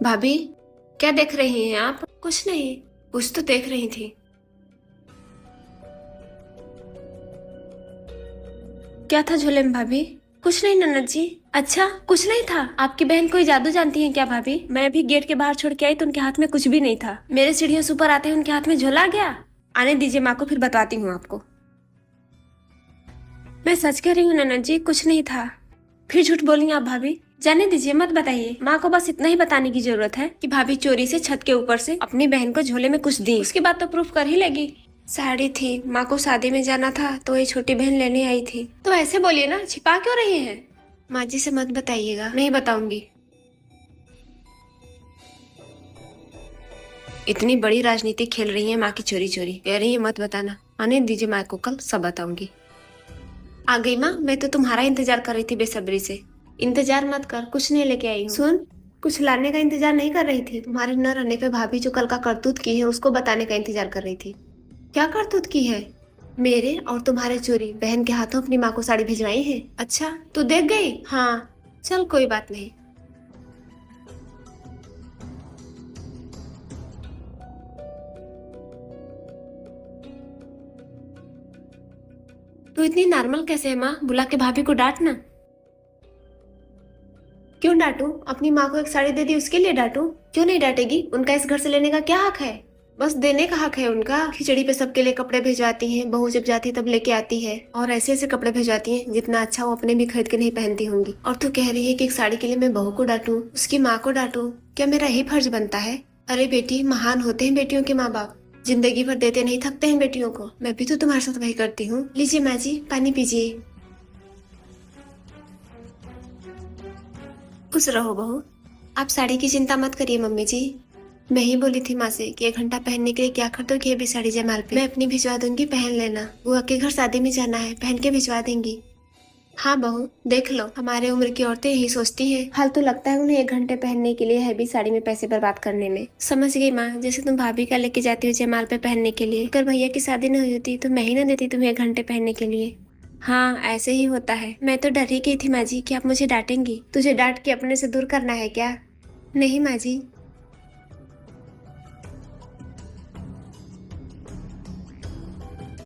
भाभी, क्या देख रही हैं आप? कुछ नहीं, कुछ तो देख रही थी। क्या था झोले में भाभी? कुछ नहीं ननद जी। अच्छा, कुछ नहीं था। आपकी बहन कोई जादू जानती है क्या भाभी? मैं अभी गेट के बाहर छोड़ के आई तो उनके हाथ में कुछ भी नहीं था। मेरे सीढ़ियों से ऊपर आते ही उनके हाथ में झोला आ गया। आने दीजिए माँ को, फिर बताती हूँ आपको। मैं सच कह रही हूँ ननद जी, कुछ नहीं था। फिर झूठ बोली आप भाभी। जाने दीजिए, मत बताइए। माँ को बस इतना ही बताने की जरूरत है कि भाभी चोरी से छत के ऊपर से अपनी बहन को झोले में कुछ दी। उसके बाद तो प्रूफ कर ही लेगी। साड़ी थी, माँ को शादी में जाना था तो ये छोटी बहन लेने आई थी। तो ऐसे बोलिए ना, छिपा क्यों रही हैं? माँ जी से मत बताइएगा। नहीं बताऊंगी। इतनी बड़ी राजनीति खेल रही है माँ की चोरी चोरी, कह रही है मत बताना। आने दीजिए माँ को, कल सब बताऊंगी। आ गई माँ, मैं तो तुम्हारा इंतजार कर रही थी बेसब्री से। इंतजार मत कर, कुछ नहीं लेके आई हूँ। सुन, कुछ लाने का इंतजार नहीं कर रही थी। तुम्हारे न रहने पे भाभी जो कल का करतूत की है उसको बताने का इंतजार कर रही थी। क्या करतूत की है? मेरे और तुम्हारे चोरी बहन के हाथों अपनी माँ को साड़ी भिजवाई है। अच्छा, तू देख गई? हाँ। चल कोई बात नहीं। तू इतनी नॉर्मल कैसे है माँ? बुला के भाभी को डांट ना। क्यों डांटू? अपनी माँ को एक साड़ी दे दी उसके लिए डांटू? क्यों नहीं डांटेगी? उनका इस घर से लेने का क्या हक है? बस देने का हक है उनका। खिचड़ी पे सबके लिए कपड़े भिजवाती हैं, बहू जब जाती है तब लेके आती है, और ऐसे ऐसे कपड़े भिजवाती हैं जितना अच्छा वो अपने भी खरीद के नहीं पहनती होंगी। और तू कह रही है कि एक साड़ी के लिए मैं बहू को डांटू, उसकी माँ को डांटू? क्या मेरा यही फर्ज बनता है? अरे बेटी, महान होते हैं बेटियों के माँ बाप। जिंदगी भर देते नहीं थकते हैं बेटियों को। मैं भी तो तुम्हारे साथ वही करती हूँ। लीजिए माँ जी, पानी पीजिए। खुश रहो बहू। आप साड़ी की चिंता मत करिए मम्मी जी। मैं ही बोली थी माँ से कि 1 घंटा पहनने के लिए क्या कर दोगी अभी साड़ी जयमाल पे। मैं अपनी भिजवा दूंगी, पहन लेना। बुआ के घर शादी में जाना है, पहन के भिजवा देंगी। हाँ बहू, देख लो, हमारे उम्र की औरतें यही सोचती हैं। फालतू लगता है उन्हें 1 घंटे पहनने के लिए हैवी साड़ी में पैसे बर्बाद करने में। समझ गई माँ, जैसे तुम भाभी का लेके जाती हो जयमाल पे पहनने के लिए। अगर भैया की शादी न हुई होती तो मैं ही ना देती तुम्हें 1 घंटे पहनने के लिए। हाँ, ऐसे ही होता है। मैं तो डर ही गई थी माँ जी कि आप मुझे डांटेंगी। तुझे डांट के अपने से दूर करना है क्या? नहीं माँ जी।